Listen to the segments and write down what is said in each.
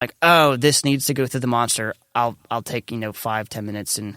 like, oh, this needs to go through the monster, I'll take 5-10 minutes and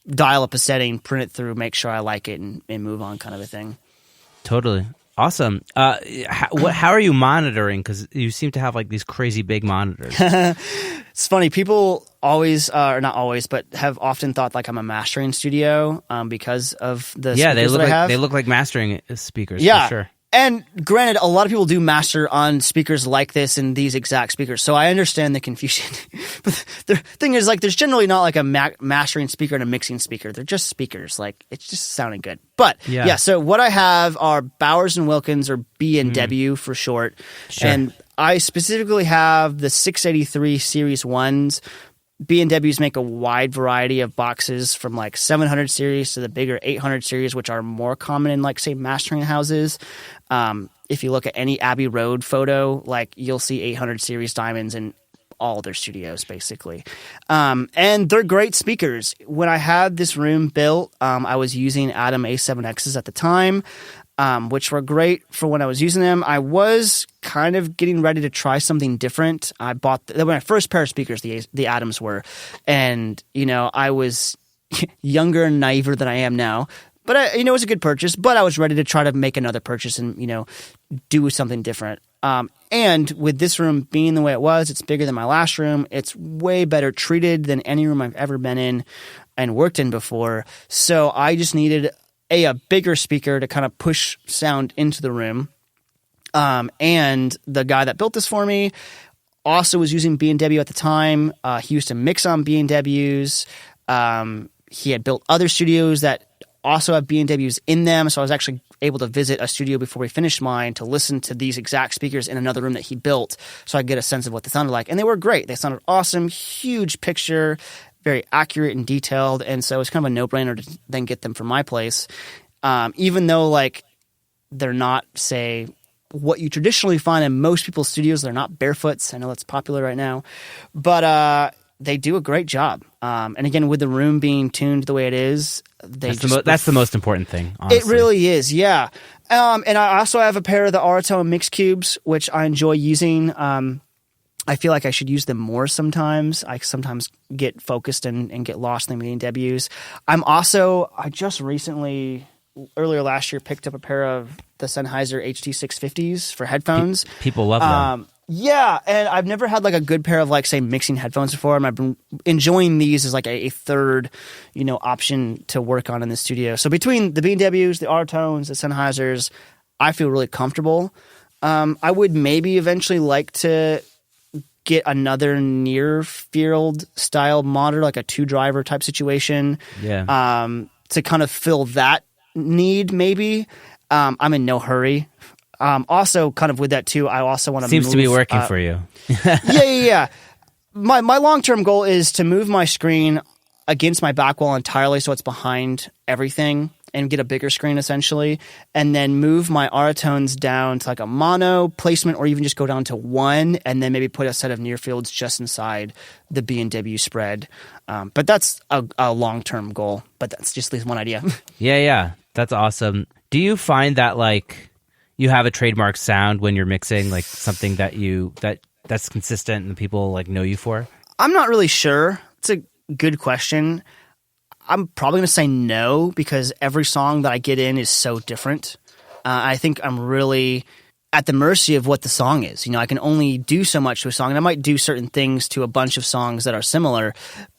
dial up a setting, print it through, make sure I like it, and move on, kind of a thing. Totally. Awesome. How are you monitoring? Because you seem to have like these crazy big monitors. It's funny. People always, or not always, but have often thought like I'm a mastering studio because of the speakers that I have. They look like mastering speakers. Yeah. For sure. And granted, a lot of people do master on speakers like this and these exact speakers, so I understand the confusion. But the thing is, like, there's generally not like a mastering speaker and a mixing speaker. They're just speakers. Like, it's just sounding good. But yeah, so what I have are Bowers and Wilkins, or B&W for short. Sure. And I specifically have the 683 Series 1s. B&Ws make a wide variety of boxes from like 700 series to the bigger 800 series, which are more common in like, say, mastering houses. If you look at any Abbey Road photo, like you'll see 800 series diamonds in all their studios, basically. And they're great speakers. When I had this room built, I was using Adam A7Xs at the time, which were great for when I was using them. I was kind of getting ready to try something different. I bought my first pair of speakers, the Adams were, and I was younger and naiver than I am now. But it was a good purchase. But I was ready to try to make another purchase and do something different. And with this room being the way it was, it's bigger than my last room. It's way better treated than any room I've ever been in and worked in before. So I just needed a bigger speaker to kind of push sound into the room. And the guy that built this for me also was using B&W at the time. He used to mix on B&Ws. He had built other studios that also have B&Ws in them. So I was actually able to visit a studio before we finished mine to listen to these exact speakers in another room that he built so I could get a sense of what they sounded like. And they were great. They sounded awesome, huge picture, very accurate and detailed. And so it's kind of a no-brainer to then get them from my place. Even though like they're not, say, what you traditionally find in most people's studios. They're not barefoots. I know that's popular right now. But they do a great job. And again, with the room being tuned the way it is, that's the most important thing, honestly. It really is, yeah. And I also have a pair of the Aratone mix cubes, which I enjoy using. I feel like I should use them more sometimes. I sometimes get focused and get lost in the B&Ws. I just recently, earlier last year, picked up a pair of the Sennheiser HD650s for headphones. People love them. Yeah, and I've never had like a good pair of like, say, mixing headphones before, and I've been enjoying these as like a third, option to work on in the studio. So between the B&Ws, the Aratones, the Sennheisers, I feel really comfortable. I would maybe eventually like to get another near field style monitor, like a 2-driver type situation. Yeah. To kind of fill that need, maybe. I'm in no hurry. Also, kind of with that too, I also want to Seems to be working for you. Yeah. My long-term goal is to move my screen against my back wall entirely so it's behind everything and get a bigger screen essentially, and then move my Aratones down to like a mono placement, or even just go down to one and then maybe put a set of near fields just inside the B&W spread. But that's a long-term goal, but that's just at least one idea. Yeah. That's awesome. Do you find that like you have a trademark sound when you're mixing, like something that's consistent and people like know you for? I'm not really sure. It's a good question. I'm probably going to say no, because every song that I get in is so different. I think I'm really at the mercy of what the song is. I can only do so much to a song, and I might do certain things to a bunch of songs that are similar.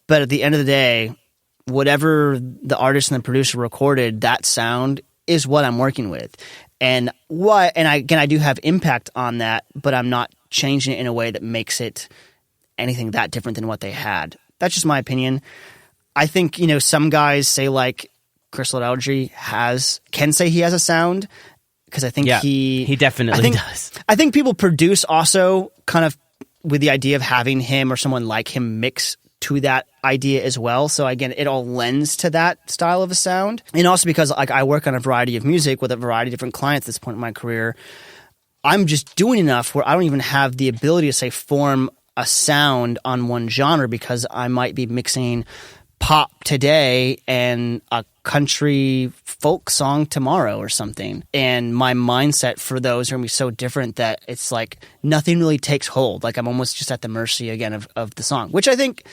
But at the end of the day, whatever the artist and the producer recorded, that sound is what I'm working with. And I do have impact on that, but I'm not changing it in a way that makes it anything that different than what they had. That's just my opinion. I think, some guys say like Crystal Eldry can say he has a sound, because I think he definitely does. I think people produce also kind of with the idea of having him or someone like him mix to that idea as well. So again, it all lends to that style of a sound. And also because like I work on a variety of music with a variety of different clients at this point in my career, I'm just doing enough where I don't even have the ability to say form a sound on one genre, because I might be mixing pop today and a country folk song tomorrow or something. And my mindset for those are going to be so different that it's like nothing really takes hold. Like I'm almost just at the mercy again of the song, which I think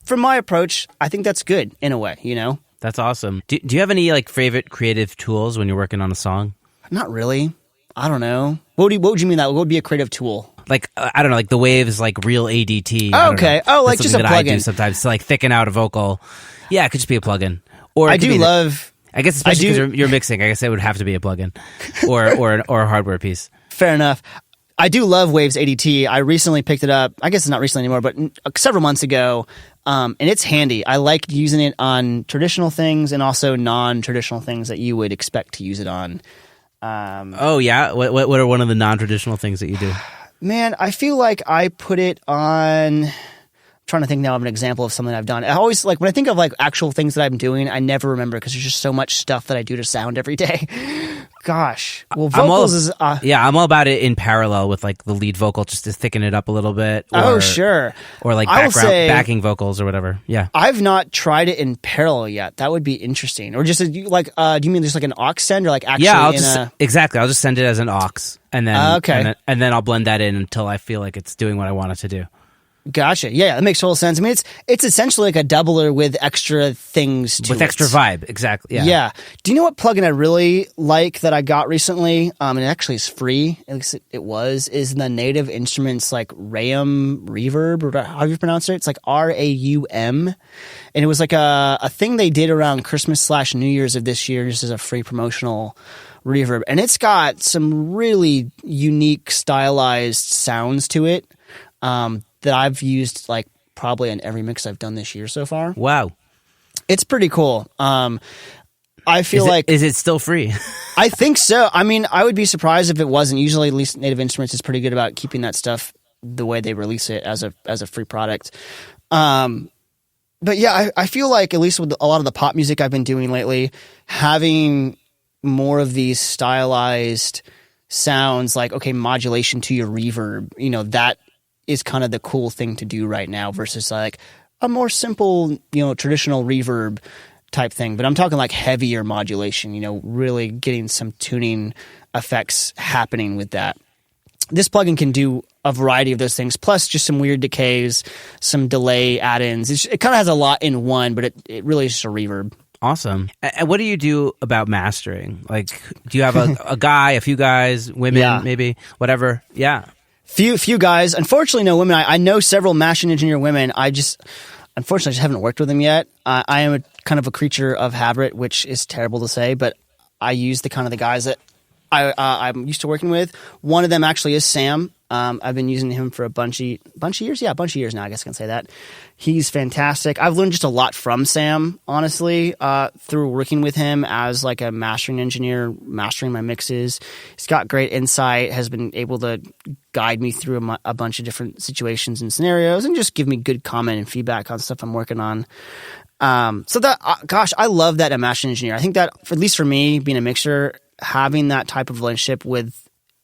from my approach, I think that's good in a way, you know? That's awesome. Do you have any like favorite creative tools when you're working on a song? Not really. I don't know. What would you mean that? What would be a creative tool? Like, I don't know, like the Waves, like real ADT. Oh, okay. Oh, like just a plugin. I do sometimes to like thicken out a vocal. Yeah, it could just be a plugin. Or I do love. I guess especially because you're mixing. I guess it would have to be a plugin, or a hardware piece. Fair enough. I do love Waves ADT. I recently picked it up. I guess it's not recently anymore, but several months ago. And it's handy. I like using it on traditional things and also non-traditional things that you would expect to use it on. Oh yeah, what are one of the non-traditional things that you do? Man, I feel like I put it on. I'm trying to think now of an example of something I've done. I always like when I think of like actual things that I'm doing, I never remember because there's just so much stuff that I do to sound every day. Gosh, well, vocals I'm all about it in parallel with like the lead vocal, just to thicken it up a little bit. Sure. Or like backing vocals or whatever. Yeah, I've not tried it in parallel yet. That would be interesting. Or just like, do you mean just like an aux send or like actually? Yeah, exactly. I'll just send it as an aux, and then and then I'll blend that in until I feel like it's doing what I want it to do. Gotcha. Yeah, that makes total sense. I mean, it's essentially like a doubler with extra things to it. With extra vibe, exactly. Yeah. Do you know what plugin I really like that I got recently? And it actually is free. At least it was. Is the Native Instruments like RAM Reverb, or how do you pronounce it? It's like RAUM, and it was like a thing they did around Christmas/New Year's of this year, just as a free promotional reverb, and it's got some really unique stylized sounds to it. That I've used like probably in every mix I've done this year so far. Wow. It's pretty cool. I feel is it still free? I think so. I mean, I would be surprised if it wasn't. Usually, at least Native Instruments is pretty good about keeping that stuff the way they release it as a free product. But yeah, I feel like at least with a lot of the pop music I've been doing lately, having more of these stylized sounds like, okay, modulation to your reverb, you know, that is kind of the cool thing to do right now versus like a more simple, you know, traditional reverb type thing. But I'm talking like heavier modulation, you know, really getting some tuning effects happening with that. This plugin can do a variety of those things, plus just some weird decays, some delay add-ins. It kind of has a lot in one, but it really is just a reverb. Awesome. And what do you do about mastering? Like, do you have a guy, a few guys, women, maybe, whatever? Yeah. Few guys. Unfortunately, no women. I know several mastering engineer women. Unfortunately, I just haven't worked with them yet. I am a kind of a creature of habit, which is terrible to say, but I use the kind of the guys that I'm used to working with. One of them actually is Sam. I've been using him for a bunch of years. Yeah, a bunch of years now, I guess I can say that. He's fantastic. I've learned just a lot from Sam, honestly, through working with him as like a mastering engineer, mastering my mixes. He's got great insight, has been able to guide me through a bunch of different situations and scenarios and just give me good comment and feedback on stuff I'm working on. So that, gosh, I love that a mastering engineer. I think that, at least for me, being a mixer, having that type of relationship with,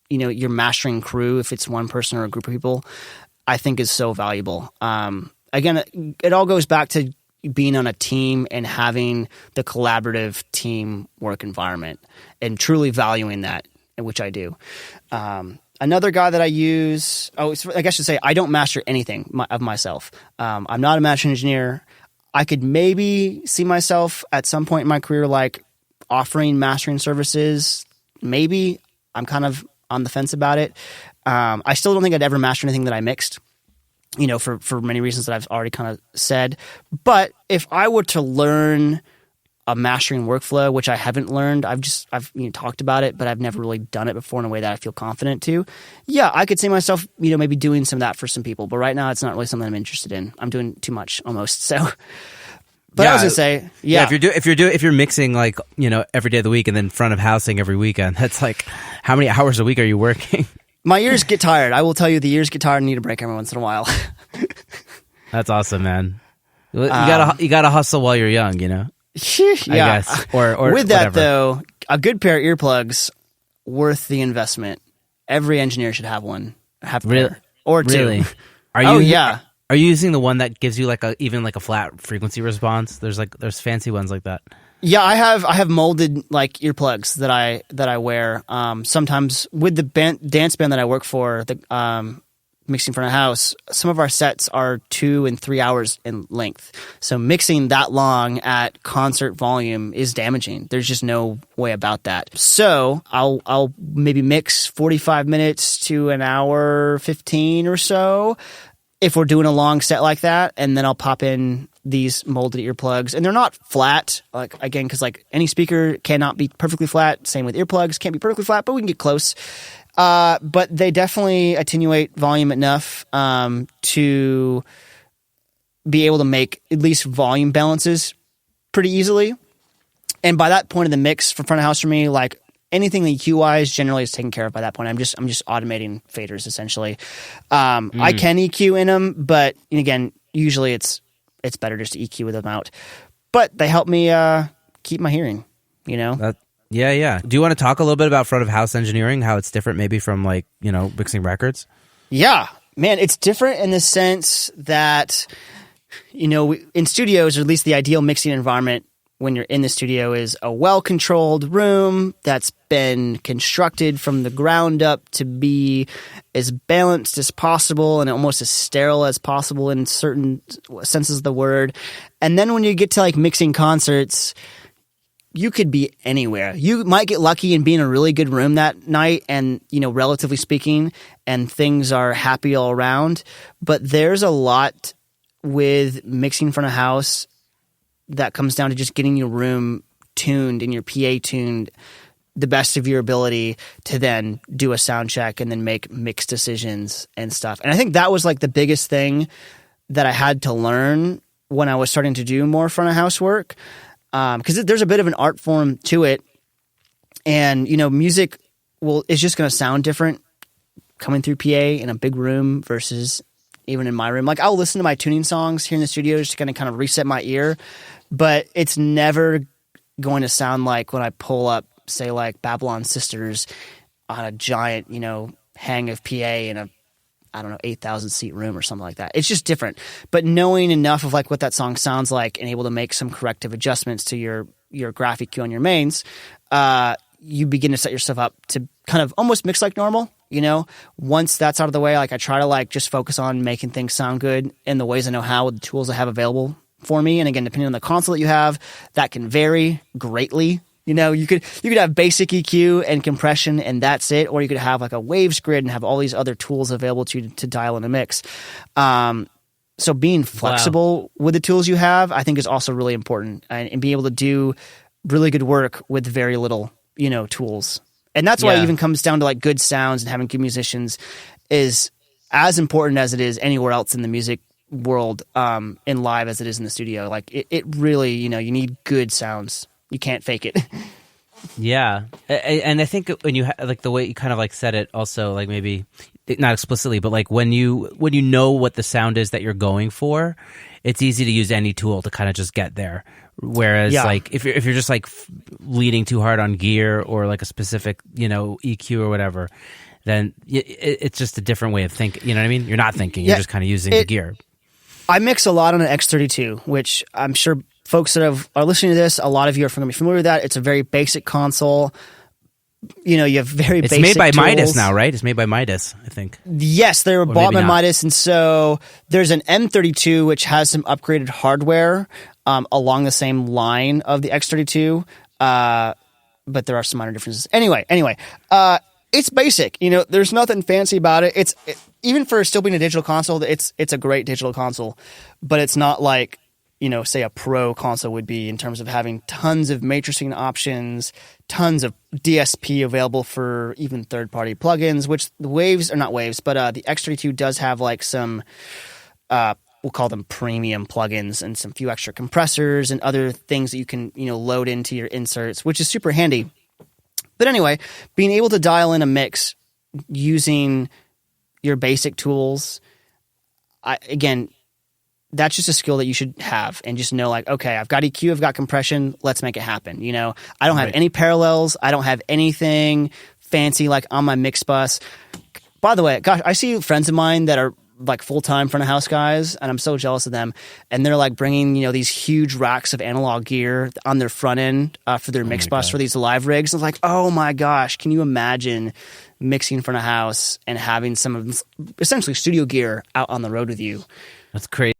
you know, your mastering crew, if it's one person or a group of people, I think is so valuable. Again, it all goes back to being on a team and having the collaborative team work environment and truly valuing that, which I do. Another guy that I use, I guess I should say, I don't master anything of myself. I'm not a mastering engineer. I could maybe see myself at some point in my career like offering mastering services. Maybe. I'm kind of on the fence about it. I still don't think I'd ever master anything that I mixed, you know, for many reasons that I've already kind of said. But if I were to learn a mastering workflow, which I haven't learned, I've talked about it, but I've never really done it before in a way that I feel confident to. Yeah, I could see myself, you know, maybe doing some of that for some people. But right now, it's not really something I'm interested in. I'm doing too much almost. So. But I was gonna say, if you're mixing like, you know, every day of the week and then front of housing every weekend, that's like, how many hours a week are you working? My ears get tired. I will tell you, the ears get tired and need a break every once in a while. That's awesome, man. You gotta hustle while you're young, you know. Yeah. I guess. Or with that whatever. though, a good pair of earplugs worth the investment. Every engineer should have one. Have a pair. Or two. Really? Are Are you using the one that gives you like even a flat frequency response? There's fancy ones like that. Yeah, I have molded like earplugs that I wear. Sometimes with the dance band that I work for, the mixing front of house, some of our sets are 2 and 3 hours in length. So mixing that long at concert volume is damaging. There's just no way about that. So I'll maybe mix 45 minutes to an hour 15 or so if we're doing a long set like that, and then I'll pop in these molded earplugs, and they're not flat, like, again, because like any speaker cannot be perfectly flat. Same with earplugs, can't be perfectly flat, but we can get close. But they definitely attenuate volume enough to be able to make at least volume balances pretty easily. And by that point of the mix for front of house for me, like anything EQ wise generally is taken care of by that point. I'm just automating faders essentially. I can EQ in them, but again, usually it's better just to EQ with them out. But they help me keep my hearing, Yeah. Do you want to talk a little bit about front of house engineering, how it's different maybe from mixing records? Yeah, man, it's different in the sense that, in studios, or at least the ideal mixing environment when you're in the studio is a well-controlled room that's been constructed from the ground up to be as balanced as possible and almost as sterile as possible in certain senses of the word. And then when you get to like mixing concerts, you could be anywhere. You might get lucky and be in a really good room that night and, relatively speaking, and things are happy all around. But there's a lot with mixing front of house that comes down to just getting your room tuned and your PA tuned the best of your ability to then do a sound check and then make mix decisions and stuff. And I think that was like the biggest thing that I had to learn when I was starting to do more front of house work. Because there's a bit of an art form to it, and music is just going to sound different coming through PA in a big room versus even in my room. Like I'll listen to my tuning songs here in the studio just to kind of reset my ear, but it's never going to sound like when I pull up, say, like Babylon Sisters on a giant, hang of PA in a 8,000 seat room or something like that. It's just different. But knowing enough of like what that song sounds like and able to make some corrective adjustments to your graphic cue on your mains, you begin to set yourself up to kind of almost mix like normal. Once that's out of the way, like I try to like just focus on making things sound good in the ways I know how with the tools I have available for me. And again, depending on the console that you have, that can vary greatly. You could have basic EQ and compression and that's it, or you could have like a waves grid and have all these other tools available to you to dial in a mix. So being flexible with the tools you have, I think is also really important, and being able to do really good work with very little, tools. And that's why it even comes down to like good sounds and having good musicians is as important as it is anywhere else in the music world, in live as it is in the studio. Like it really, you need good sounds. You can't fake it. Yeah. And I think when you like the way you kind of like said it also, like maybe not explicitly, but like when you know what the sound is that you're going for, it's easy to use any tool to kind of just get there. Whereas like if you're just like leaning too hard on gear or like a specific, EQ or whatever, then it's just a different way of thinking. You know what I mean? You're not thinking, you're just kind of using the gear. I mix a lot on an X32, which I'm sure folks that are listening to this, a lot of you are going to be familiar with that. It's a very basic console. You have very basic It's made by tools. Midas now, right? It's made by Midas, I think. Yes, they were bought by Midas. And so there's an M32, which has some upgraded hardware along the same line of the X32. But there are some minor differences. Anyway, it's basic. There's nothing fancy about it. Even for still being a digital console, it's a great digital console. But it's not like, say a pro console would be in terms of having tons of matrixing options, tons of DSP available for even third-party plugins, which the Waves, or not Waves, but the X32 does have like some, we'll call them premium plugins and some few extra compressors and other things that you can, load into your inserts, which is super handy. But anyway, being able to dial in a mix using your basic tools, that's just a skill that you should have and just know like, okay, I've got EQ, I've got compression, let's make it happen. I don't have any parallels. I don't have anything fancy like on my mix bus. By the way, gosh, I see friends of mine that are like full-time front of house guys, and I'm so jealous of them. And they're like bringing, these huge racks of analog gear on their front end for their mix bus for these live rigs. I was like, oh my gosh, can you imagine mixing front of house and having some of essentially studio gear out on the road with you? That's crazy.